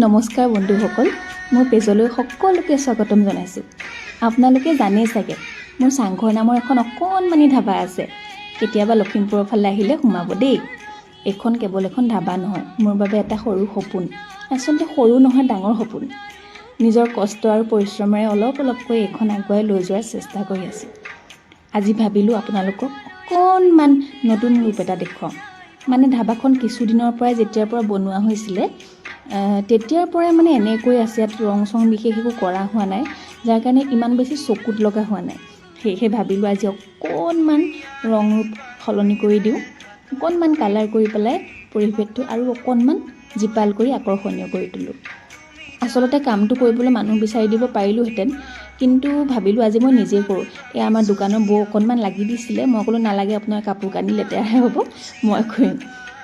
নমস্কাৰ বন্ধুসকল, মোৰ পেজলৈ সকলোকে স্বাগতম জনাইছোঁ। আপোনালোকে জানেই চাগে, মোৰ চাংঘৰ নামৰ এখন অকণমানি ধাবা আছে। কেতিয়াবা লখিমপুৰৰ ফালে আহিলে সোমাব দেই। এইখন কেৱল এখন ধাবা নহয়, মোৰ বাবে এটা সৰু সপোন। আচলতে সৰু নহয়, ডাঙৰ সপোন। নিজৰ কষ্ট আৰু পৰিশ্ৰমেৰে অলপ অলপকৈ এইখন আগুৱাই লৈ যোৱাৰ চেষ্টা কৰি আছোঁ। আজি ভাবিলোঁ আপোনালোকক অকণমান নতুন ৰূপ এটা দেখুৱাওঁ। মানে ধাবাখন কিছুদিনৰ পৰাই যেতিয়াৰ পৰা বনোৱা হৈছিলে, তেতিয়াৰ পৰাই এনেকৈ আছে। ইয়াত ৰং চং বিশেষ একো কৰা হোৱা নাই, যাৰ কাৰণে ইমান বেছি চকুত লগা হোৱা নাই। সেয়েহে ভাবিলোঁ আজি অকণমান ৰং ৰূপ সলনি কৰি দিওঁ, অকণমান কালাৰ কৰি পেলাই পৰিৱেশটো আৰু অকণমান জীপাল কৰি আকৰ্ষণীয় কৰি তোলোঁ। আচলতে কামটো কৰিবলৈ মানুহ বিচাৰি দিব পাৰিলোঁহেঁতেন, কিন্তু ভাবিলোঁ আজি মই নিজেই কৰোঁ। এয়া আমাৰ দোকানৰ বৌ অকণমান লাগি দিছিলে, মই ক'লোঁ নালাগে, আপোনাৰ কাপোৰ কানি লেতেৰাহে হ'ব, মই কৰিম।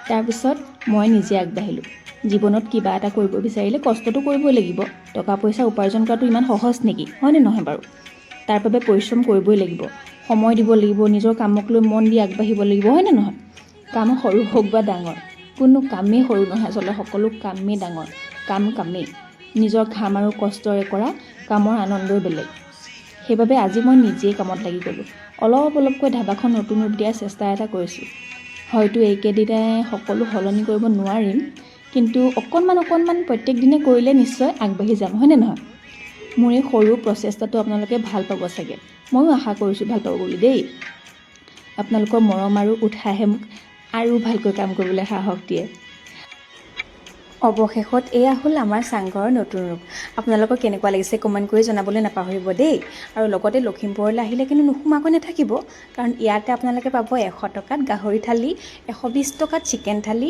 তাৰপিছত মই নিজে আগবাঢ়িলোঁ। জীৱনত কিবা এটা কৰিব বিচাৰিলে কষ্টটো কৰিবই লাগিব। টকা পইচা উপাৰ্জন কৰাটো ইমান সহজ নেকি, হয়নে নহয় বাৰু? তাৰ বাবে পৰিশ্ৰম কৰিবই লাগিব, সময় দিব লাগিব, নিজৰ কামক লৈ মন দি আগবাঢ়িব লাগিব, হয়নে নহয়? কাম সৰু হওক বা ডাঙৰ, কোনো কামেই সৰু নহয়। আচলতে সকলো কামেই ডাঙৰ। কামেই নিজৰ ঘাম আৰু কষ্টৰে কৰা কামৰ আনন্দই বেলেগ। সেইবাবে আজি মই নিজেই কামত লাগি গ'লোঁ। অলপ অলপকৈ ধাবাখন নতুন ৰূপ দিয়াৰ চেষ্টা এটা কৰিছোঁ। হয়তো এইকেইদিনাই সকলো সলনি কৰিব নোৱাৰিম, কিন্তু অকণমান প্ৰত্যেক দিনে কৰিলে নিশ্চয় আগবাঢ়ি যাম, হয়নে নহয়? মোৰ এই সৰু প্ৰচেষ্টাটো আপোনালোকে ভাল পাব চাগে। ময়ো আশা কৰিছোঁ ভাল পাব বুলি দেই। আপোনালোকৰ মৰম আৰু উৎসাহে মোক আৰু ভালকৈ কাম কৰিবলৈ সাহস দিয়ে। অৱশেষত এয়া হ'ল আমাৰ চাংঘৰৰ নতুন ৰূপ। আপোনালোকৰ কেনেকুৱা লাগিছে কমেণ্ট কৰি জনাবলৈ নাপাহৰিব দেই। আৰু লগতে লখিমপুৰলৈ আহিলে কিন্তু নোসোমাকৈ নাথাকিব, কাৰণ ইয়াতে আপোনালোকে পাব 100 টকাত গাহৰি থালি, 120 টকাত চিকেন থালি,